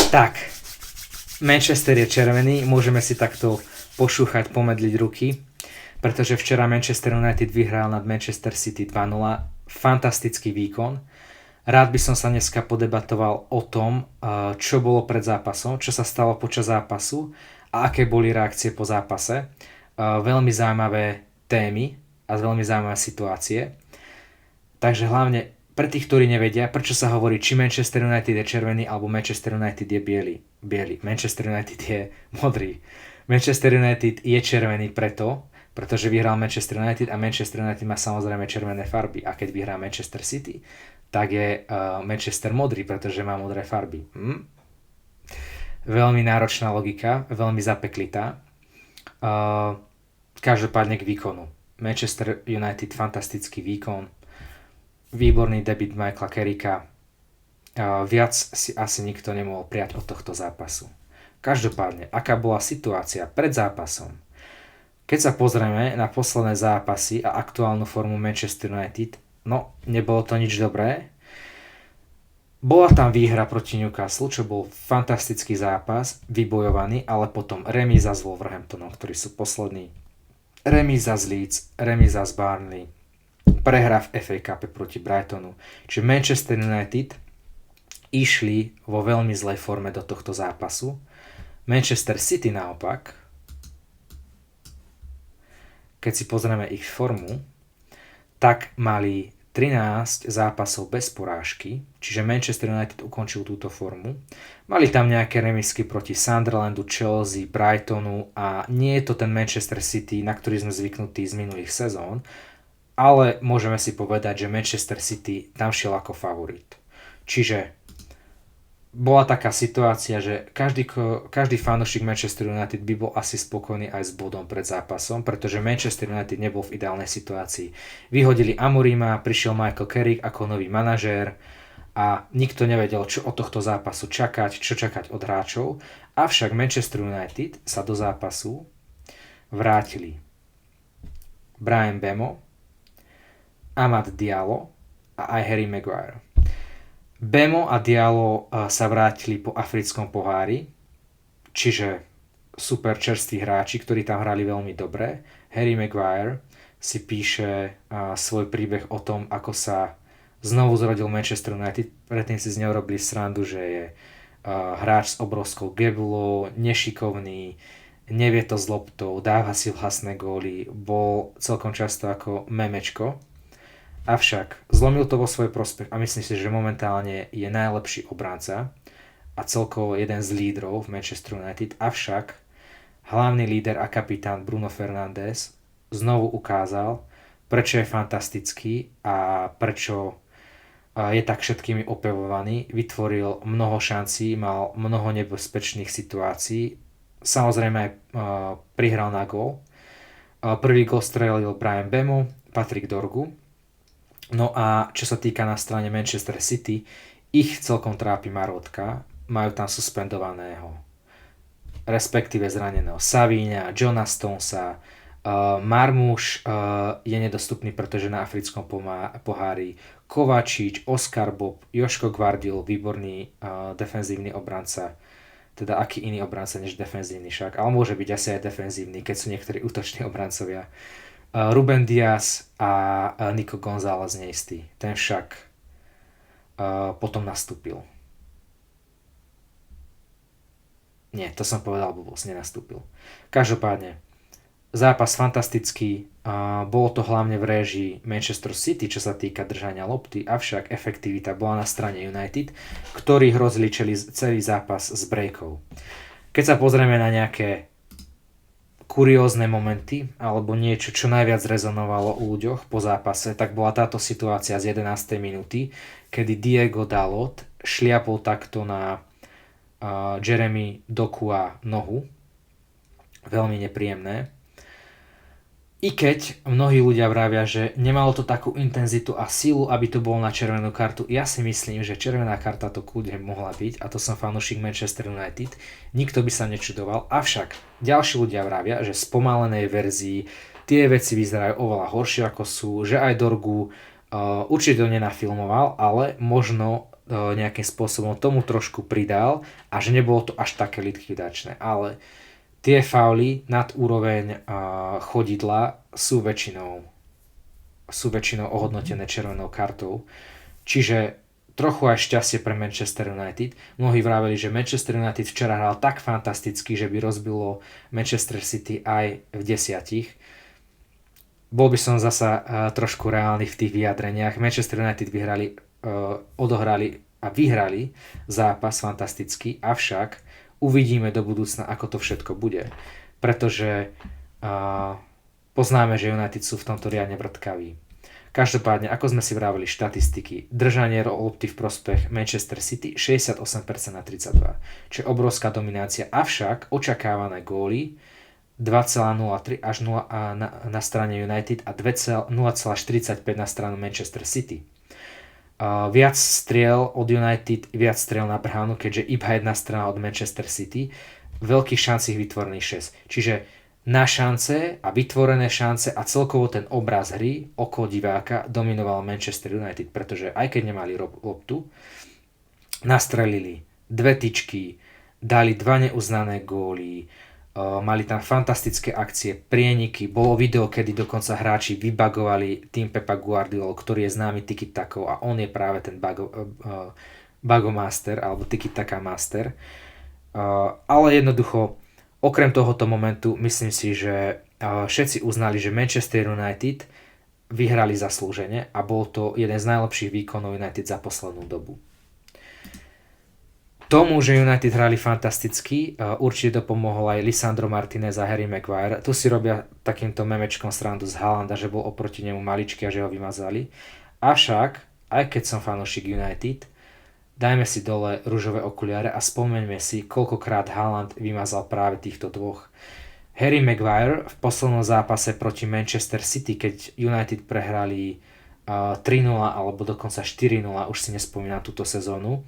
Tak, Manchester je červený, môžeme si takto pošúchať, pomedliť ruky, pretože včera Manchester United vyhral nad Manchester City 2-0. Fantastický výkon. Rád by som sa dneska podebatoval o tom, čo bolo pred zápasom, čo sa stalo počas zápasu a aké boli reakcie po zápase. Veľmi zaujímavé témy a veľmi zaujímavé situácie. Takže hlavne pre tých, ktorí nevedia, prečo sa hovorí, či Manchester United je červený alebo Manchester United je biely. Manchester United je modrý. Manchester United je červený pretože vyhral Manchester United a Manchester United má samozrejme červené farby. A keď vyhrá Manchester City, tak je Manchester modrý, pretože má modré farby. Veľmi náročná logika, veľmi zapeklitá. Každopádne k výkonu. Manchester United, fantastický výkon. Výborný debut Michaela Carricka. Viac si asi nikto nemohol prijať od tohto zápasu. Každopádne, aká bola situácia pred zápasom? Keď sa pozrieme na posledné zápasy a aktuálnu formu Manchester United, no, nebolo to nič dobré. Bola tam výhra proti Newcastle, čo bol fantastický zápas, vybojovaný, ale potom remíza s Wolverhamptonom, ktorí sú poslední. Remíza z Leeds, remíza z Burnley, prehra v FA Cupe proti Brightonu. Čiže Manchester United išli vo veľmi zlej forme do tohto zápasu. Manchester City naopak, keď si pozrieme ich formu, tak mali 13 zápasov bez porážky, čiže Manchester United ukončil túto formu. Mali tam nejaké remisky proti Sunderlandu, Chelsea, Brightonu a nie je to ten Manchester City, na ktorý sme zvyknutí z minulých sezón, ale môžeme si povedať, že Manchester City tam šiel ako favorit. Čiže bola taká situácia, že každý fanúšik Manchester United by bol asi spokojný aj s bodom pred zápasom, pretože Manchester United nebol v ideálnej situácii. Vyhodili Amorima, prišiel Michael Carrick ako nový manažér a nikto nevedel, čo od tohto zápasu čakať, čo čakať od hráčov. Avšak Manchester United sa do zápasu vrátili Bryan Mbeumo, Amad Diallo a aj Harry Maguire. Mbeumo a Diallo sa vrátili po africkom pohári, čiže super čerství hráči, ktorí tam hrali veľmi dobre. Harry Maguire si píše svoj príbeh o tom, ako sa znovu zrodil Manchester United. Predtým si z neho robili srandu, že je hráč s obrovskou gebulou, nešikovný, nevie to s loptou, dáva si vlastné góly, bol celkom často ako memečko. Avšak zlomil to vo svoj prospech a myslím si, že momentálne je najlepší obránca a celkovo jeden z lídrov v Manchester United. Avšak hlavný líder a kapitán Bruno Fernandes znovu ukázal, prečo je fantastický a prečo je tak všetkými opevovaný. Vytvoril mnoho šancí, mal mnoho nebezpečných situácií. Samozrejme aj prihral na gól. Prvý gól strelil Bryan Mbeumo, Patrick Dorgu. No a čo sa týka na strane Manchester City, ich celkom trápi marotka, majú tam suspendovaného, respektíve zraneného Savíňa, Johna Stonesa, Marmoush je nedostupný, pretože na africkom pohári, Kovačič, Oscar Bob, Joško Gvardiol, výborný defenzívny obranca, teda aký iný obranca než defenzívny však, ale môže byť asi aj defenzívny, keď sú niektorí útoční obrancovia. Ruben Dias a Nico González neistý. Ten však potom nastúpil. Nie, to som povedal blbosť, nenastúpil. Každopádne, zápas fantastický, bolo to hlavne v réžii Manchester City, čo sa týka držania lopty, avšak efektivita bola na strane United, ktorí hrozili celý zápas s breakov. Keď sa pozrieme na nejaké kuriózne momenty, alebo niečo, čo najviac rezonovalo u ľuďoch po zápase, tak bola táto situácia z 11. minúty, kedy Diego Dalot šliapol takto na Jeremy Dokua nohu. Veľmi nepríjemné. I keď mnohí ľudia vravia, že nemalo to takú intenzitu a silu, aby to bolo na červenú kartu, ja si myslím, že červená karta to kľudne mohla byť a to som fanúšik Manchester United. Nikto by sa nečudoval, avšak ďalší ľudia vravia, že v spomalenej verzii tie veci vyzerajú oveľa horšie ako sú, že aj Dorgu určite to nenafilmoval, ale možno nejakým spôsobom tomu trošku pridal a že nebolo to až také likvidačné. Ale tie fauly nad úroveň chodidla sú väčšinou ohodnotené červenou kartou. Čiže trochu aj šťastie pre Manchester United. Mnohí vraveli, že Manchester United včera hral tak fantasticky, že by rozbilo Manchester City aj v 10. Bol by som zasa trošku reálny v tých vyjadreniach. Manchester United odohrali a vyhrali zápas fantasticky, avšak uvidíme do budúcna, ako to všetko bude. Pretože poznáme, že United sú v tomto riadne vrtkaví. Každopádne, ako sme si vravili štatistiky, držanie lopty v prospech Manchester City 68% na 32, čo je obrovská dominácia, avšak očakávané góly 2,03 až 0 na strane United a 0,45 na stranu Manchester City. Viac striel od United, viac striel na bránu, keďže iba jedna strana od Manchester City, veľkých šancí vytvorených 6. Čiže na šance a vytvorené šance a celkovo ten obraz hry okolo diváka dominoval Manchester United, pretože aj keď nemali loptu, nastrelili 2 tyčky, dali 2 neuznané góly, mali tam fantastické akcie, prieniky, bolo video, kedy dokonca hráči vybagovali tým Pepa Guardiola, ktorý je známy tiki-takou a on je práve ten bagomaster alebo tiki-taka master. Ale jednoducho, okrem tohoto momentu, myslím si, že všetci uznali, že Manchester United vyhrali zaslúžene a bol to jeden z najlepších výkonov United za poslednú dobu. Tomu, že United hrali fantasticky, určite to pomohol aj Lisandro Martinez a Harry Maguire. Tu si robia takýmto memečkom srandu z Haalanda, že bol oproti nemu maličký a že ho vymazali. Avšak, aj keď som fanúšik United, dajme si dole ružové okuliare a spomeňme si, koľkokrát Haaland vymazal práve týchto dvoch. Harry Maguire v poslednom zápase proti Manchester City, keď United prehrali 3-0 alebo dokonca 4-0, už si nespomínam túto sezónu,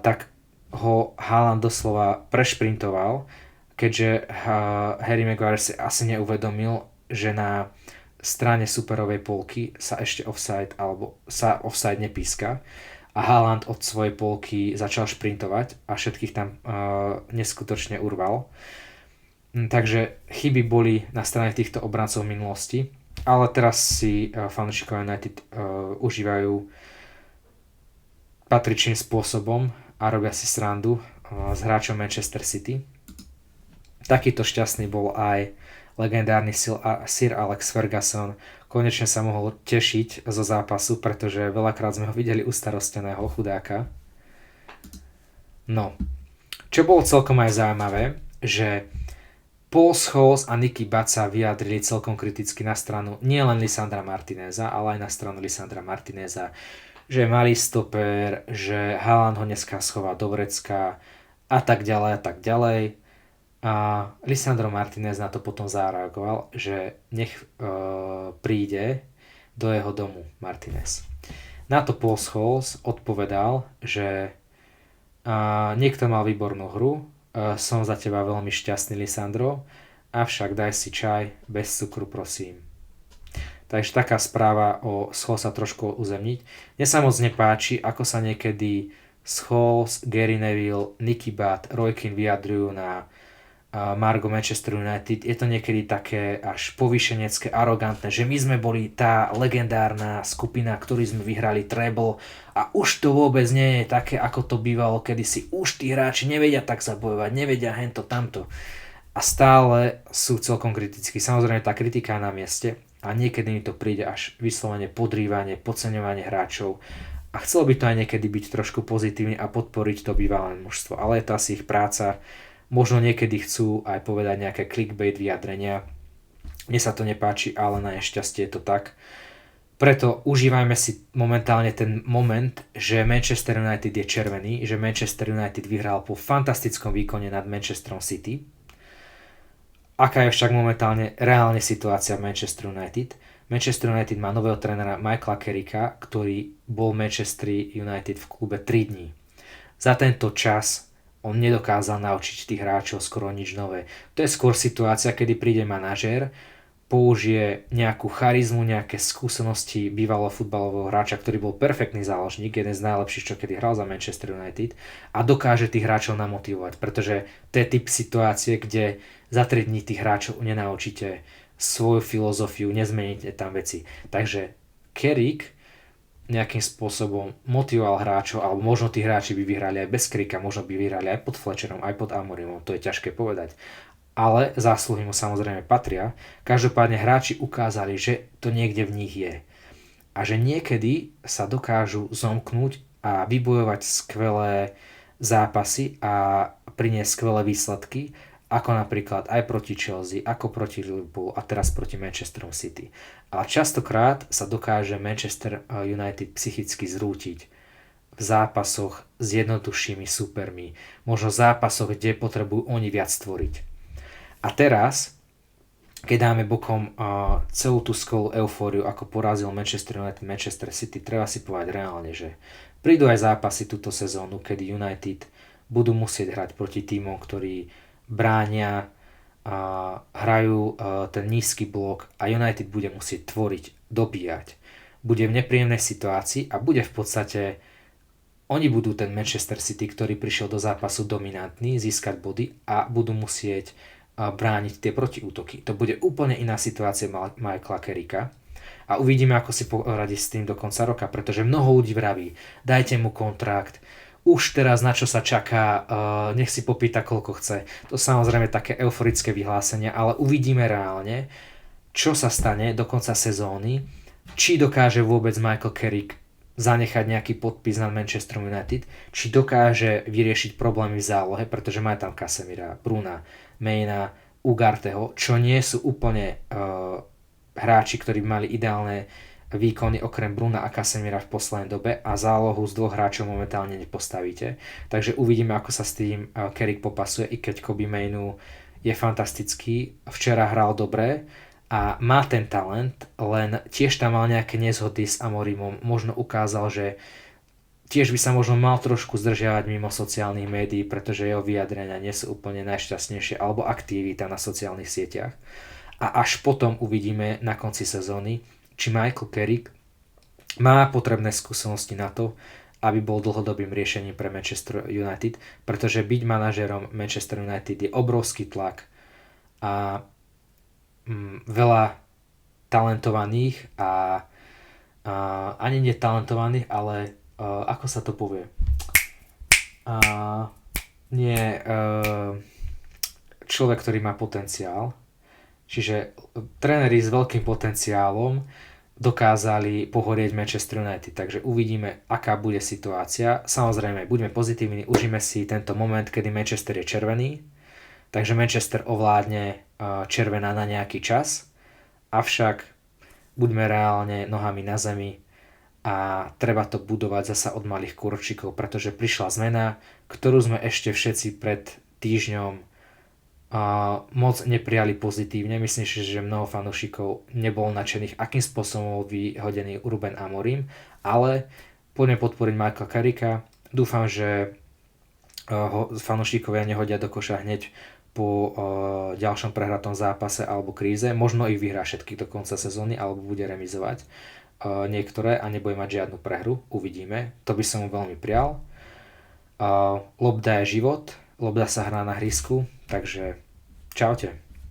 tak ho Haaland doslova prešprintoval, keďže Harry Maguire si asi neuvedomil, že na strane superovej polky sa ešte offside alebo sa offside nepíska a Haaland od svojej polky začal šprintovať a všetkých tam neskutočne urval. Takže chyby boli na strane týchto obrancov v minulosti, ale teraz si fanúšikovia United užívajú patričným spôsobom a robia si srandu s hráčom Manchester City. Takýto šťastný bol aj legendárny Sir Alex Ferguson. Konečne sa mohol tešiť zo zápasu, pretože veľakrát sme ho videli ustarosteného chudáka. No, čo bolo celkom aj zaujímavé, že Paul Scholes a Nicky Butt sa vyjadrili celkom kriticky na stranu nielen Lisandra Martineza, ale aj na stranu Lisandra Martineza, že je malý stoper, že Haaland ho dneska schová do vrecka a tak ďalej a tak ďalej. A Lisandro Martinez na to potom zareagoval, že nech príde do jeho domu Martinez. Na to Paul Scholes odpovedal, že niekto mal výbornú hru, som za teba veľmi šťastný, Lisandro, avšak daj si čaj bez cukru, prosím. Takže taká správa o Scholes sa trošku uzemniť. Mne sa moc nepáči, ako sa niekedy Scholes, Gary Neville, Nicky Butt, Roy Keane vyjadrujú na margo Manchester United. Je to niekedy také až povýšenecké, arogantné, že my sme boli tá legendárna skupina, ktorí sme vyhrali treble a už to vôbec nie je také, ako to bývalo kedysi. Už tí hráči nevedia tak zabojovať, nevedia hento, tamto. A stále sú celkom kritickí. Samozrejme, tá kritika je na mieste a niekedy mi to príde až vyslovene podrývanie, podceňovanie hráčov a chcelo by to aj niekedy byť trošku pozitívne a podporiť to bývalé mužstvo, ale je to asi ich práca. Možno niekedy chcú aj povedať nejaké clickbait vyjadrenia. Mne sa to nepáči, ale na nešťastie je to tak. Preto užívajme si momentálne ten moment, že Manchester United je červený, že Manchester United vyhral po fantastickom výkone nad Manchesterom City. Aká je však momentálne reálne situácia v Manchester United? Manchester United má nového trénera Michaela Carricka, ktorý bol v Manchester United v klube 3 dní. Za tento čas on nedokázal naučiť tých hráčov skoro nič nové. To je skôr situácia, kedy príde manažér, použije nejakú charizmu, nejaké skúsenosti bývalého futbalového hráča, ktorý bol perfektný záložník, jeden z najlepších, čo kedy hral za Manchester United a dokáže tých hráčov namotivovať, pretože to je typ situácie, kde za 3 dní tých hráčov nenaučíte svoju filozofiu, nezmeníte tam veci. Takže Carrick nejakým spôsobom motivoval hráčov, alebo možno tí hráči by vyhrali aj bez Carricka, možno by vyhrali aj pod Fletcherom, aj pod Amorimom, to je ťažké povedať. Ale zásluhy mu samozrejme patria. Každopádne hráči ukázali, že to niekde v nich je. A že niekedy sa dokážu zomknúť a vybojovať skvelé zápasy a priniesť skvelé výsledky, ako napríklad aj proti Chelsea, ako proti Liverpoolu a teraz proti Manchesteru City. A častokrát sa dokáže Manchester United psychicky zrútiť v zápasoch s jednoduchšími supermi, možno v zápasoch, kde potrebujú oni viac stvoriť. A teraz, keď dáme bokom celú tú skvelú eufóriu, ako porazil Manchester United, Manchester City, treba si povedať reálne, že prídu aj zápasy túto sezónu, kedy United budú musieť hrať proti tímom, ktorí bránia, hrajú ten nízky blok a United bude musieť tvoriť, dobíjať. Bude v nepríjemnej situácii a bude v podstate, oni budú ten Manchester City, ktorý prišiel do zápasu dominantný, získať body a budú musieť brániť tie protiútoky. To bude úplne iná situácia Michaela Carricka a uvidíme, ako si poradí s tým do konca roka, pretože mnoho ľudí vraví, dajte mu kontrakt, už teraz na čo sa čaká, nech si popýta koľko chce. To samozrejme také euforické vyhlásenia, ale uvidíme reálne, čo sa stane do konca sezóny, či dokáže vôbec Michael Carrick zanechať nejaký podpis na Manchester United, či dokáže vyriešiť problémy v zálohe, pretože má tam Casemira, Bruna, Maina, Ugarteho, čo nie sú úplne hráči, ktorí mali ideálne výkony okrem Bruna a Casemira v poslednej dobe a zálohu z 2 hráčov momentálne nepostavíte. Takže uvidíme, ako sa s tým Carrick popasuje, i keď Kobbie Mainu je fantastický, včera hral dobre a má ten talent, len tiež tam mal nejaké nezhody s Amorimom, možno ukázal, že tiež by sa možno mal trošku zdržiavať mimo sociálnych médií, pretože jeho vyjadrenia nie sú úplne najšťastnejšie, alebo aktivita na sociálnych sieťach. A až potom uvidíme na konci sezóny, či Michael Carrick má potrebné skúsenosti na to, aby bol dlhodobým riešením pre Manchester United, pretože byť manažérom Manchester United je obrovský tlak a veľa talentovaných a ani netalentovaných, ale ako sa to povie? Človek, ktorý má potenciál. Čiže tréneri s veľkým potenciálom dokázali pohorieť Manchester United. Takže uvidíme, aká bude situácia. Samozrejme, buďme pozitívni, užíme si tento moment, kedy Manchester je červený. Takže Manchester ovládne červená na nejaký čas. Avšak buďme reálne nohami na zemi a treba to budovať zasa od malých kurčíkov, pretože prišla zmena, ktorú sme ešte všetci pred týždňom moc neprijali pozitívne. Myslím si, že mnoho fanúšikov nebolo nadšených, akým spôsobom bol vyhodený Ruben Amorim, ale poďme podporiť Michaela Carricka. Dúfam, že ho fanúšikovia nehodia do koša hneď po ďalšom prehratom zápase alebo kríze. Možno ich vyhrá všetky do konca sezóny alebo bude remizovať niektoré a nebude mať žiadnu prehru. Uvidíme. To by som mu veľmi prial. Lobda je život, lobda sa hrá na hrísku, takže čaute.